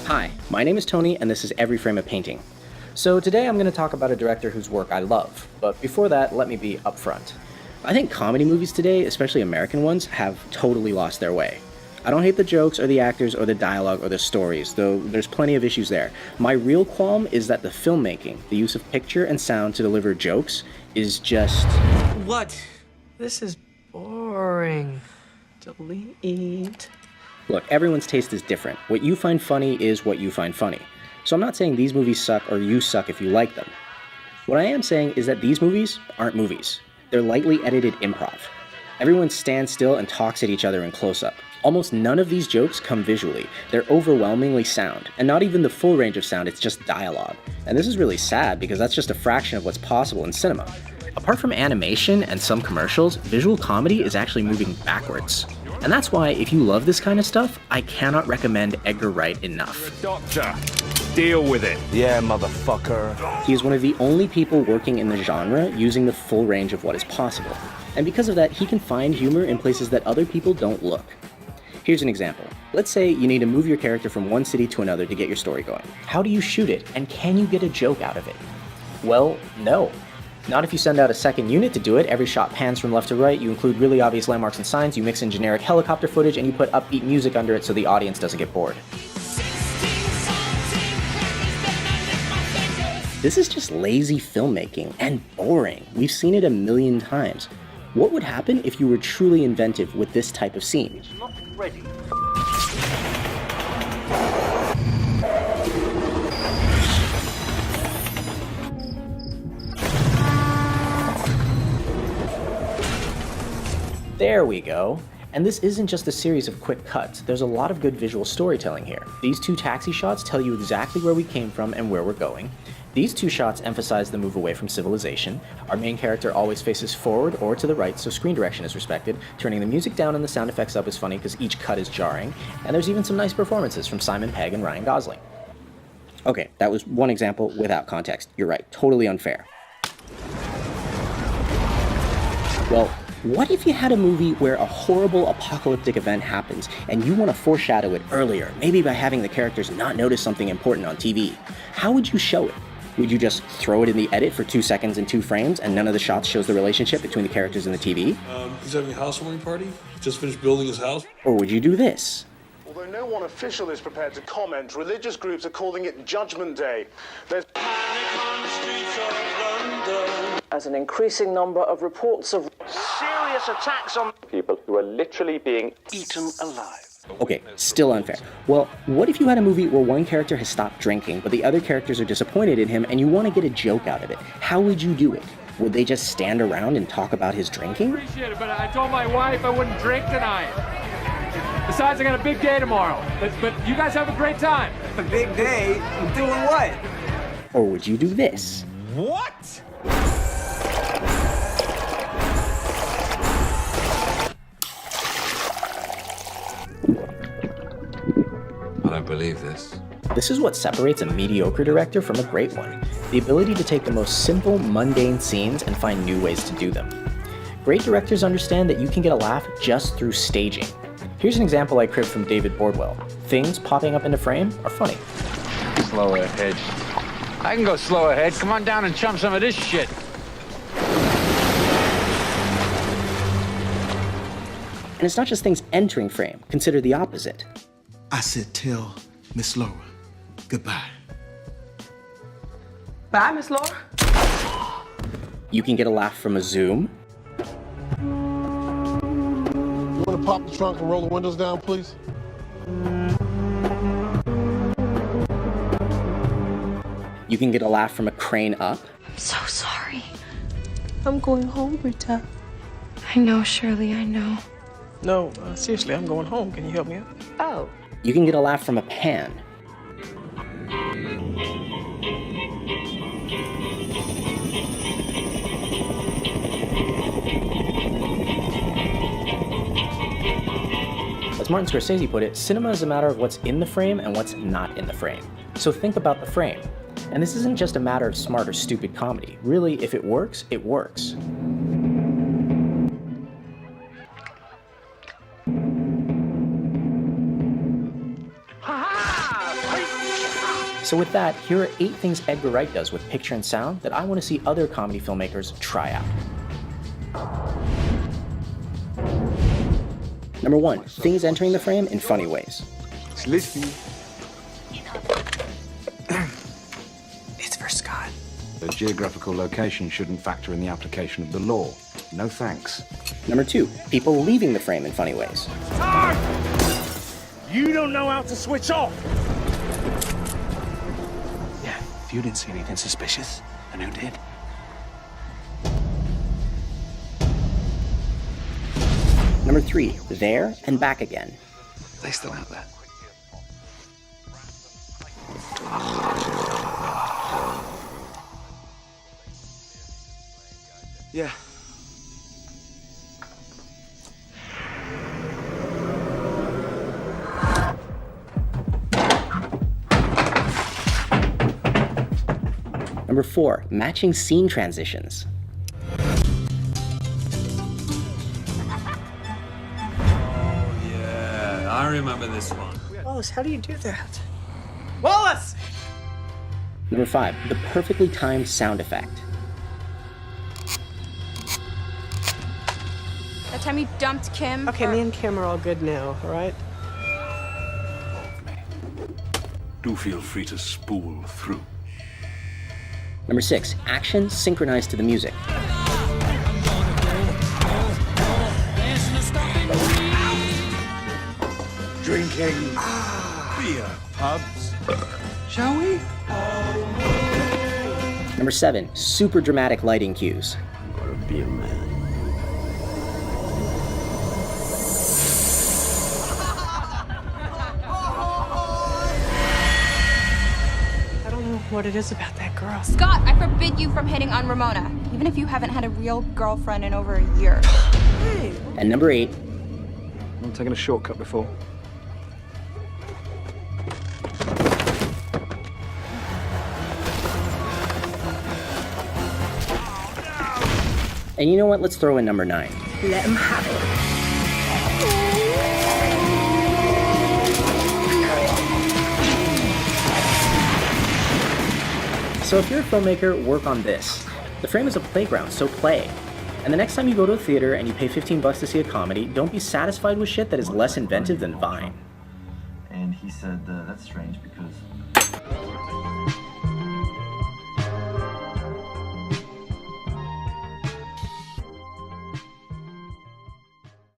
Hi, my name is Tony, and this is Every Frame of Painting. So today I'm going to talk about a director whose work I love, but before that, let me be upfront. I think comedy movies today, especially American ones, have totally lost their way. I don't hate the jokes or the actors or the dialogue or the stories, though there's plenty of issues there. My real qualm is that the filmmaking, the use of picture and sound to deliver jokes, is just... What? This is boring. Delete. Look, everyone's taste is different. What you find funny is what you find funny. So I'm not saying these movies suck or you suck if you like them. What I am saying is that these movies aren't movies. They're lightly edited improv. Everyone stands still and talks at each other in close-up. Almost none of these jokes come visually. They're overwhelmingly sound, and not even the full range of sound, it's just dialogue. And this is really sad because that's just a fraction of what's possible in cinema. Apart from animation and some commercials, visual comedy is actually moving backwards. And that's why, if you love this kind of stuff, I cannot recommend Edgar Wright enough. Doctor, deal with it. Yeah, motherfucker. He is one of the only people working in the genre using the full range of what is possible. And because of that, he can find humor in places that other people don't look. Here's an example. Let's say you need to move your character from one city to another to get your story going. How do you shoot it, and can you get a joke out of it? Well, no. Not if you send out a second unit to do it. Every shot pans from left to right, you include really obvious landmarks and signs, you mix in generic helicopter footage, and you put upbeat music under it so the audience doesn't get bored. This is just lazy filmmaking, and boring. We've seen it a million times. What would happen if you were truly inventive with this type of scene? Not ready. There we go. And this isn't just a series of quick cuts, there's a lot of good visual storytelling here. These two taxi shots tell you exactly where we came from and where we're going. These two shots emphasize the move away from civilization. Our main character always faces forward or to the right, so screen direction is respected. Turning the music down and the sound effects up is funny because each cut is jarring. And there's even some nice performances from Simon Pegg and Ryan Gosling. Okay, that was one example without context. You're right, totally unfair. Well, what if you had a movie where a horrible apocalyptic event happens and you want to foreshadow it earlier, maybe by having the characters not notice something important on TV? How would you show it? Would you just throw it in the edit for 2 seconds and 2 frames and none of the shots shows the relationship between the characters and the TV? He's having a housewarming party. He just finished building his house. Or would you do this? Although no one official is prepared to comment, religious groups are calling it Judgment Day. There's as an increasing number of reports of serious attacks on people who are literally being eaten alive. Okay, still unfair. Well, what if you had a movie where one character has stopped drinking, but the other characters are disappointed in him and you want to get a joke out of it? How would you do it? Would they just stand around and talk about his drinking? Appreciate it, but I told my wife I wouldn't drink tonight. Besides, I got a big day tomorrow. But you guys have a great time. A big day? Doing what? Or would you do this? What? I don't believe this. This is what separates a mediocre director from a great one. The ability to take the most simple, mundane scenes and find new ways to do them. Great directors understand that you can get a laugh just through staging. Here's an example I cribbed from David Bordwell. Things popping up into frame are funny. Slow ahead. I can go slow ahead. Come on down and chum some of this shit. And it's not just things entering frame. Consider the opposite. I said tell Miss Laura goodbye. Bye, Miss Laura. You can get a laugh from a zoom. You want to pop the trunk and roll the windows down, please? You can get a laugh from a crane up. I'm so sorry. I'm going home, Rita. I know, Shirley, I know. No, seriously, I'm going home. Can you help me out? Oh. You can get a laugh from a pan. As Martin Scorsese put it, cinema is a matter of what's in the frame and what's not in the frame. So think about the frame. And this isn't just a matter of smart or stupid comedy. Really, if it works, it works. So with that, here are 8 things Edgar Wright does with picture and sound that I want to see other comedy filmmakers try out. Number 1, things entering the frame in funny ways. It's listening. It's for Scott. The geographical location shouldn't factor in the application of the law. No thanks. Number 2, people leaving the frame in funny ways. You don't know how to switch off. Yeah, if you didn't see anything suspicious, then who did? Number 3, there and back again. Are they still out there? Yeah. Number 4, matching scene transitions. Yeah, I remember this one. Wallace, how do you do that? Wallace! Number 5, the perfectly timed sound effect. That time you dumped Kim. Okay, me and Kim are all good now, all right? Do feel free to spool through. Number 6, action synchronized to the music. Drinking beer pubs. Shall we? Number 7, super dramatic lighting cues. Gotta be a man. I don't know what it is about that girl. Scott, I forbid you from hitting on Ramona, even if you haven't had a real girlfriend in over a year. Hey. And number 8, I've taken a shortcut before. and you know what, let's throw in number 9. Let him have it. So if you're a filmmaker, work on this. The frame is a playground, so play. And the next time you go to a theater and you pay $15 to see a comedy, don't be satisfied with shit that is less inventive than Vine. And he said, that's strange because